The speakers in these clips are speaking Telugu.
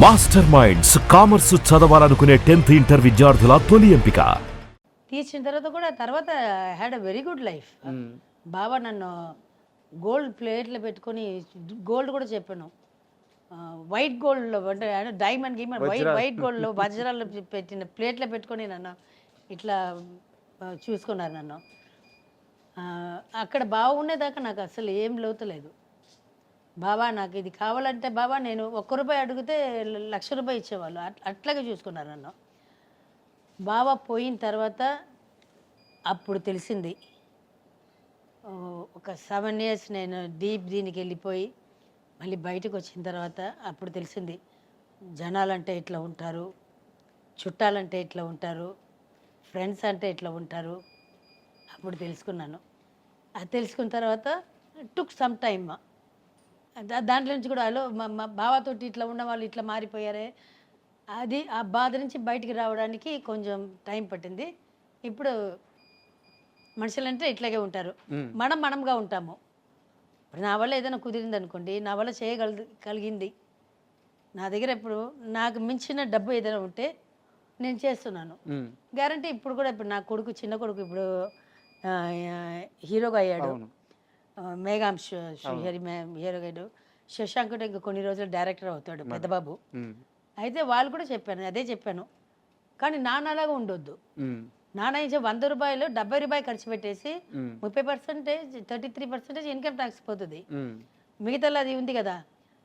మాస్టర్ మైండ్స్ కామర్స్ చదవాలనుకునే 10th ఇంటర్ విద్యార్థుల తొలి ఎంపిక. తీసిన తర్వాత had a very good life. బాబా నన్ను గోల్డ్ ప్లేట్లో పెట్టుకొని, గోల్డ్ కూడా చెప్పాను, వైట్ గోల్డ్లో అంటే డైమండ్ గీమండ్ వైట్ గోల్డ్లో వజ్రాలు పెట్టిన ప్లేట్లో పెట్టుకొని నన్ను ఇట్లా చూసుకున్నారు నన్ను. అక్కడ బాగుండేదాకా నాకు అసలు ఏం లోతులేదు. బాబా నాకు ఇది కావాలంటే బాబా నేను ₹1 అడిగితే ₹1,00,000 ఇచ్చేవాళ్ళు. అట్లాగే చూసుకున్నారు నన్ను. బాబా పోయిన తర్వాత అప్పుడు తెలిసింది, ఒక 7 years నేను దీనికి వెళ్ళిపోయి మళ్ళీ బయటకు వచ్చిన తర్వాత అప్పుడు తెలిసింది, జనాలంటే ఇట్లా ఉంటారు, చుట్టాలంటే ఇట్లా ఉంటారు, ఫ్రెండ్స్ అంటే ఇట్లా ఉంటారు. అప్పుడు తెలుసుకున్నాను. అది తెలుసుకున్న తర్వాత టుక్ సమ్ టైమ్. దాంట్లో నుంచి కూడా మా బావతోటి ఇట్లా ఉన్న వాళ్ళు ఇట్లా మారిపోయారే, అది ఆ బాధ నుంచి బయటికి రావడానికి కొంచెం టైం పట్టింది. ఇప్పుడు మనుషులంటే ఇట్లాగే ఉంటారు, మనంగా ఉంటాము. ఇప్పుడు నా వల్ల ఏదైనా కుదిరింది అనుకోండి, నా వల్ల చేయగలిగింది, నా దగ్గర ఇప్పుడు నాకు మించిన డబ్బు ఏదైనా ఉంటే నేను చేస్తున్నాను. గ్యారంటీ ఇప్పుడు కూడా, ఇప్పుడు నా కొడుకు, చిన్న కొడుకు ఇప్పుడు హీరోగా అయ్యాడు. మేఘాంశ హీరోగా అయ్యాడు. శశాంక్ కూడా ఇంకా కొన్ని రోజులు డైరెక్టర్ అవుతాడు, పెద్దబాబు. అయితే వాళ్ళు కూడా చెప్పాను, అదే చెప్పాను, కానీ నాన్నలాగా ఉండొద్దు. నాన్న ఇచ్చే ₹100 ₹70 ఖర్చు పెట్టేసి 30%, 33% ఇన్కమ్ ట్యాక్స్ పోతుంది. మిగతాలో అది ఉంది కదా,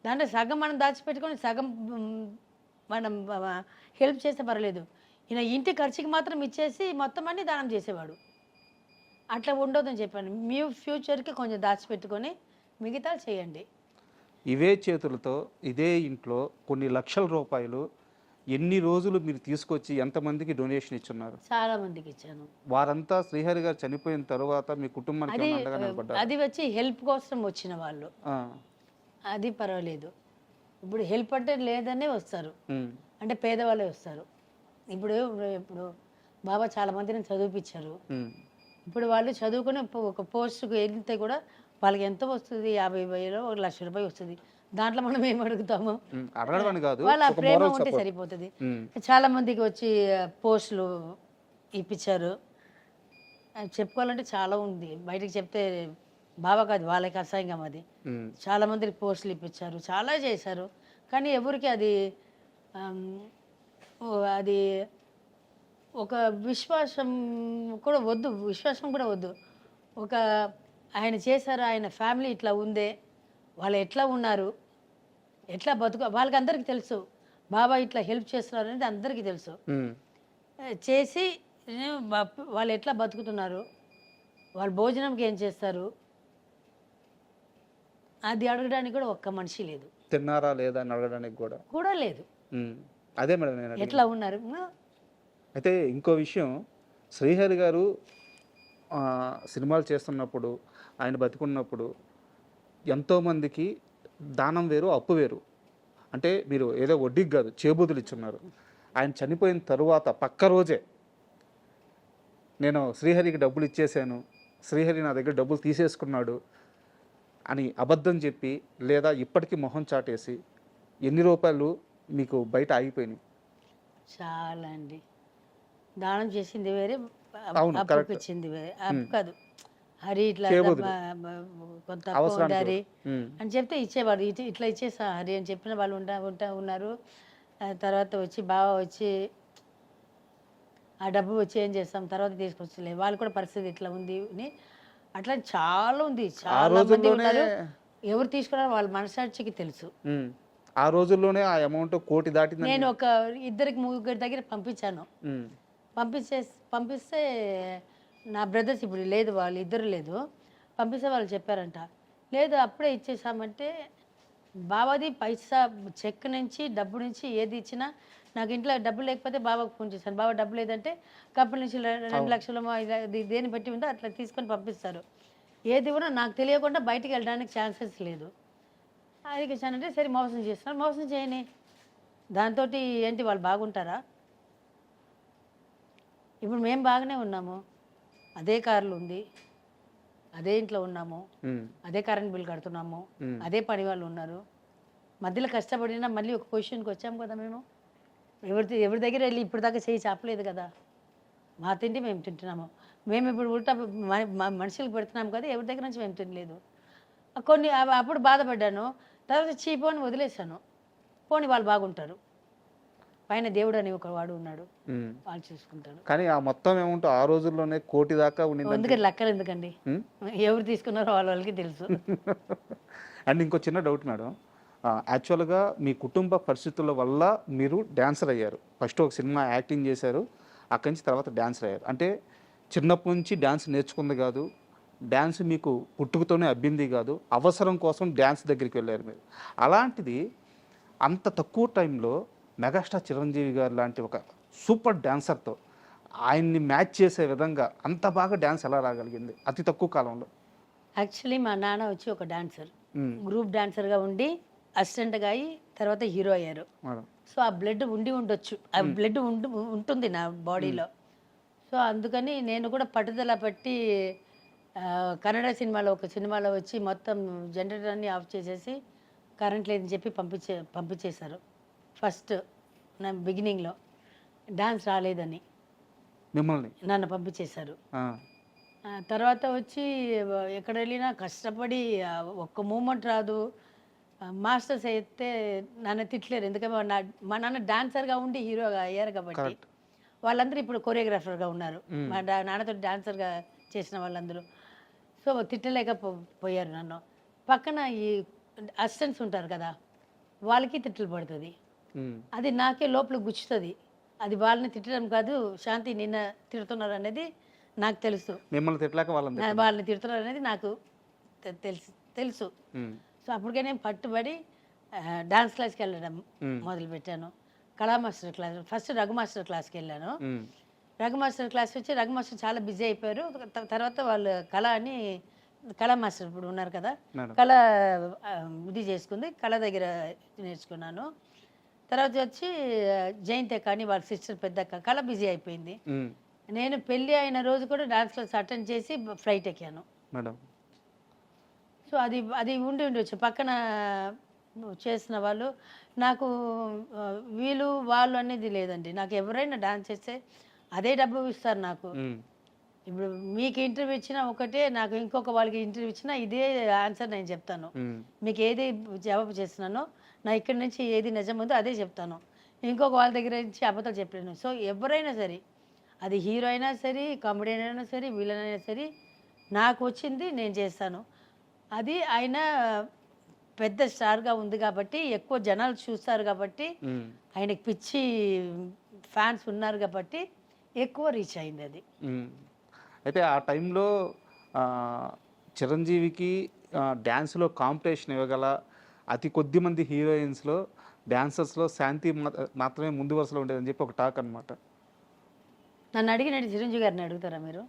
దాంట్లో సగం మనం దాచిపెట్టుకొని సగం మనం హెల్ప్ చేస్తే పర్లేదు. ఈయన ఇంటి ఖర్చుకి మాత్రం ఇచ్చేసి మొత్తం అన్ని దానం చేసేవాడు. అట్లా ఉండొద్దని చెప్పాను. మీ ఫ్యూచర్కి కొంచెం దాచిపెట్టుకొని మిగతా చేయండి. ఇవే చేతులతో ఇదే ఇంట్లో కొన్ని లక్షల రూపాయలు ఎన్ని రోజులు మీరు తీసుకొచ్చి ఎంతమందికి డొనేషన్ ఇచ్చున్నారు? చాలా మందికి ఇచ్చాను. వారంతా శ్రీహరి గారు చనిపోయిన తర్వాత మీ కుటుంబానికి అది వచ్చి హెల్ప్ కోసం వచ్చిన వాళ్ళు, అది పర్వాలేదు. ఇప్పుడు హెల్ప్ అంటే లేదనే వస్తారు, అంటే పేదవాళ్ళే వస్తారు. ఇప్పుడు బాబా చాలా మందిని చదివిపించారు. ఇప్పుడు వాళ్ళు చదువుకుని ఒక పోస్టుకు వెళ్తే కూడా వాళ్ళకి ఎంత వస్తుంది? 50,000 ₹1,00,000 వస్తుంది. దాంట్లో మనం ఏం అడుగుతాము? వాళ్ళ ప్రేమ ఉంటే సరిపోతుంది. చాలా మందికి వచ్చి పోస్టులు ఇప్పించారు. చెప్పుకోవాలంటే చాలా ఉంది, బయటకు చెప్తే బాబా కాదు వాళ్ళకి అసహ్యంగా. అది చాలా మందికి పోస్టులు ఇప్పించారు, చాలా చేశారు. కానీ ఎవరికి అది అది ఒక విశ్వాసం కూడా వద్దు. ఒక ఆయన చేశారు, ఆయన ఫ్యామిలీ ఇట్లా ఉందే, వాళ్ళు ఎట్లా ఉన్నారు, ఎట్లా వాళ్ళకి అందరికీ తెలుసు. బాబా ఇట్లా హెల్ప్ చేస్తున్నారు అనేది అందరికీ తెలుసు. చేసి వాళ్ళు ఎట్లా బతుకుతున్నారు, వాళ్ళు భోజనంకి ఏం చేస్తారు, అది అడగడానికి కూడా ఒక్క మనిషి లేదు. తిన్నారా లేదా అని అడగడానికి కూడా లేదు. అదే మేడం, నేను ఎట్లా ఉన్నారు. అయితే ఇంకో విషయం, శ్రీహరి గారు సినిమాలు చేస్తున్నప్పుడు, ఆయన బతికున్నప్పుడు ఎంతోమందికి దానం వేరు, అప్పు వేరు. అంటే మీరు ఏదో వడ్డీకి కాదు, చేబూదులు ఇచ్చున్నారు. ఆయన చనిపోయిన తరువాత పక్క రోజే నేను శ్రీహరికి డబ్బులు ఇచ్చేసాను, శ్రీహరి నా దగ్గర డబ్బులు తీసేసుకున్నాడు అని అబద్ధం చెప్పి, లేదా ఇప్పటికీ మొహం చాటేసి ఎన్ని రూపాయలు మీకు బయట ఆగిపోయినాయి? చాలా అండి. దానం చేసింది వేరే, అప్పు ఇచ్చింది వేరే. అప్పు కాదు, హరి ఇట్లా కొంత హరి అని చెప్తే ఇచ్చేవాడు. ఇట్లా ఇచ్చేసా హరి అని చెప్పిన వాళ్ళు ఉన్నారు. తర్వాత వచ్చి బాగా వచ్చి ఆ డబ్బు వచ్చి ఏం చేస్తాం, తర్వాత తీసుకొచ్చలే, వాళ్ళు కూడా పరిస్థితి ఇట్లా ఉంది అని. అట్లా చాలా ఉంది, చాలా మంది ఉన్నారు. ఎవరు తీసుకున్నారో వాళ్ళ మనసాక్షికి తెలుసు. ఆ రోజుల్లోనే ఆ అమౌంట్ 1 కోటి దాటింది. నేను ఒక 2-3 దగ్గర పంపించాను. పంపిస్తే నా బ్రదర్స్ ఇప్పుడు లేదు, వాళ్ళు ఇద్దరు లేదు, పంపిస్తే వాళ్ళు చెప్పారంట, లేదు అప్పుడే ఇచ్చేసామంటే. బాబాది పైసా చెక్ నుంచి, డబ్బు నుంచి ఏది ఇచ్చినా, నాకు ఇంట్లో డబ్బు లేకపోతే బాబాకు ఫోన్ చేశాను, బాబా డబ్బు లేదంటే కంపెనీ నుంచి 2 లక్షలు దేని బట్టి ఉందో అట్లా తీసుకొని పంపిస్తారు. ఏది కూడా నాకు తెలియకుండా బయటికి వెళ్ళడానికి ఛాన్సెస్ లేదు. అది ఇచ్చానంటే సరే మోసం చేస్తున్నారు, మోసం చేయని, దాంతో ఏంటి వాళ్ళు బాగుంటారా? ఇప్పుడు మేము బాగానే ఉన్నాము, అదే కార్లు ఉంది, అదే ఇంట్లో ఉన్నాము, అదే కరెంట్ బిల్ కడుతున్నాము, అదే పని వాళ్ళు ఉన్నారు. మధ్యలో కష్టపడినా మళ్ళీ ఒక పొజిషన్కి వచ్చాం కదా మేము. ఎవరి దగ్గర వెళ్ళి ఇప్పుడు దాకా చేయి చాపలేదు కదా. మా తిండి మేము తింటున్నాము. మేము ఇప్పుడు ఉల్టా మనుషులకు పెడుతున్నాం కదా, ఎవరి దగ్గర నుంచి మేము తినలేదు. కొన్ని అప్పుడు బాధపడ్డాను. తర్వాత చీపోని వదిలేశాను. పోని వాళ్ళు బాగుంటారు, పైన దేవుడు అని ఒక వాడు ఉన్నాడు, వాళ్ళు చూసుకుంటారు. కానీ ఆ మొత్తం ఏముంటో ఆ రోజుల్లోనే 1 కోటి దాకా ఉండింది. అందుకని లెక్కలు ఎందుకండి, ఎవరు తీసుకున్నారో వాళ్ళకి తెలుసు. అండ్ ఇంకో చిన్న డౌట్ మేడం, యాక్చువల్గా మీ కుటుంబ పరిస్థితుల వల్ల మీరు డ్యాన్సర్ అయ్యారు. ఫస్ట్ ఒక సినిమా యాక్టింగ్ చేశారు, అక్కడి నుంచి తర్వాత డ్యాన్సర్ అయ్యారు. అంటే చిన్నప్పటి నుంచి డ్యాన్స్ నేర్చుకుంది కాదు, డ్యాన్స్ మీకు పుట్టుకతోనే అబ్బింది కాదు, అవసరం కోసం డ్యాన్స్ దగ్గరికి వెళ్ళారు మీరు. అలాంటిది అంత తక్కువ టైంలో మెగాస్టార్ చిరంజీవి గారు లాంటి ఒక సూపర్ డ్యాన్సర్తో ఆయన్ని మ్యాచ్ చేసే విధంగా అంత బాగా డ్యాన్స్ ఎలా రాగలిగింది అతి తక్కువ కాలంలో? యాక్చువల్లీ మా నాన్న వచ్చి ఒక డాన్సర్, గ్రూప్ డాన్సర్గా ఉండి అసిస్టెంట్గా అయ్యి తర్వాత హీరో అయ్యారు. సో ఆ బ్లడ్ ఉండొచ్చు, ఆ బ్లడ్ ఉంటుంది నా బాడీలో. సో అందుకని నేను కూడా పట్టుదల పట్టి కన్నడ సినిమాలో ఒక సినిమాలో వచ్చి మొత్తం జనరేటర్ అన్ని ఆఫ్ చేసేసి కరెంట్ లేదని చెప్పి పంపించేశారు. ఫస్ట్ నా బిగినింగ్లో డాన్స్ రాలేదని మిమ్మల్ని నన్ను పంపించేశారు. తర్వాత వచ్చి ఎక్కడ వెళ్ళినా కష్టపడి ఒక్క మూమెంట్ రాదు. మాస్టర్స్ అయితే నన్ను తిట్టలేరు, ఎందుకంటే మా నాన్న డాన్సర్గా ఉండి హీరోగా అయ్యారు కాబట్టి. వాళ్ళందరూ ఇప్పుడు కొరియోగ్రాఫర్గా ఉన్నారు, మా నాన్నతో డాన్సర్గా చేసిన వాళ్ళందరూ. సో తిట్టలేకపోయారు నన్ను. పక్కన ఈ అసిస్టెంట్స్ ఉంటారు కదా, వాళ్ళకి తిట్లు పడుతుంది. అది నాకే లోపల గుచ్చుతుంది. అది వాళ్ళని తిట్టడం కాదు, శాంతి నిన్న తిడుతున్నారు అనేది నాకు తెలుసు. మిమ్మల్ని తిట్టలేక వాళ్ళని తిడుతున్నారు అనేది నాకు తెలుసు. సో అప్పటికే నేను పట్టుబడి డాన్స్ క్లాస్కి వెళ్ళడం మొదలుపెట్టాను. కళా master class, first Raghu master క్లాస్కి వెళ్ళాను. రఘు మాస్టర్ క్లాస్ వచ్చి రఘు మాస్టర్ చాలా బిజీ అయిపోయారు. తర్వాత వాళ్ళు కళా మాస్టర్ ఇప్పుడు ఉన్నారు కదా, కళ ఇది చేసుకుంది, కళ దగ్గర నేర్చుకున్నాను. తర్వాత వచ్చి జయంతి కానీ వాళ్ళ సిస్టర్ పెద్దక్క, కళ బిజీ అయిపోయింది. నేను పెళ్ళి అయిన రోజు కూడా డాన్స్ క్లాస్ అటెండ్ చేసి ఫ్లైట్ ఎక్కాను మేడం. సో అది ఉండొచ్చు పక్కన చేసిన వాళ్ళు. నాకు వాళ్ళు అనేది లేదండి. నాకు ఎవరైనా డాన్స్ చేస్తే అదే డబ్బు ఇస్తారు నాకు. ఇప్పుడు మీకు ఇంటర్వ్యూ ఇచ్చినా ఒకటే, నాకు ఇంకొక వాళ్ళకి ఇంటర్వ్యూ ఇచ్చినా ఇదే ఆన్సర్ నేను చెప్తాను. మీకు ఏది జవాబు చేస్తున్నానో, నా ఇక్కడి నుంచి ఏది నిజం ఉందో అదే చెప్తాను. ఇంకొక వాళ్ళ దగ్గర నుంచి అబద్ధాలు చెప్పలేను. సో ఎవరైనా సరే, అది హీరో అయినా సరే, కామెడియన్ అయినా సరే, విలన్ అయినా సరే, నాకు వచ్చింది నేను చేస్తాను. అది ఆయన పెద్ద స్టార్గా ఉంది కాబట్టి, ఎక్కువ జనాలు చూస్తారు కాబట్టి, ఆయనకి పిచ్చి ఫ్యాన్స్ ఉన్నారు కాబట్టి ఎక్కువ రీచ్ అయింది అది. అయితే ఆ టైంలో చిరంజీవికి డ్యాన్స్లో కాంపిటీషన్ ఇవ్వగల అతి కొద్ది మంది హీరోయిన్స్లో, డాన్సర్స్లో శాంతి మాత్రమే ముందు వరుసలో ఉండేదని చెప్పి ఒక టాక్ అనమాట. నన్ను అడిగినట్టు చిరంజీవి గారిని అడుగుతారా మీరు?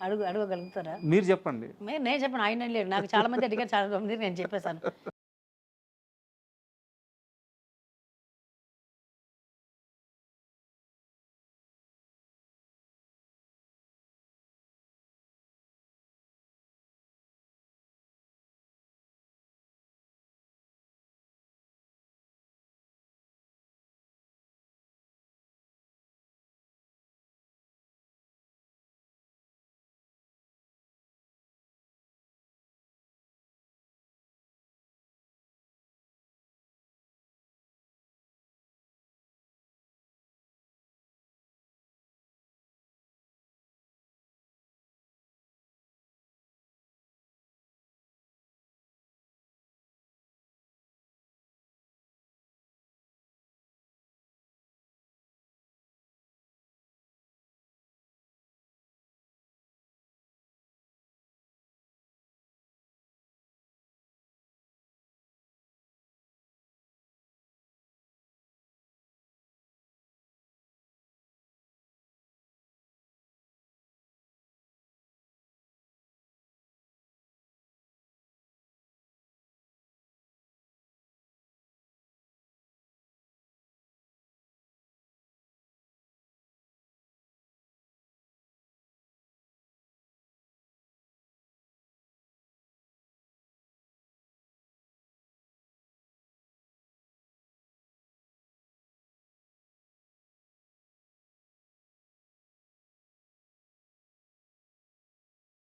అడగగలుగుతారా? మీరు చెప్పండి. నేను చెప్పను, ఆయన లేరు. నాకు చాలా మంది అడిగారు, చాలా మంది నేను చెప్పేశాను.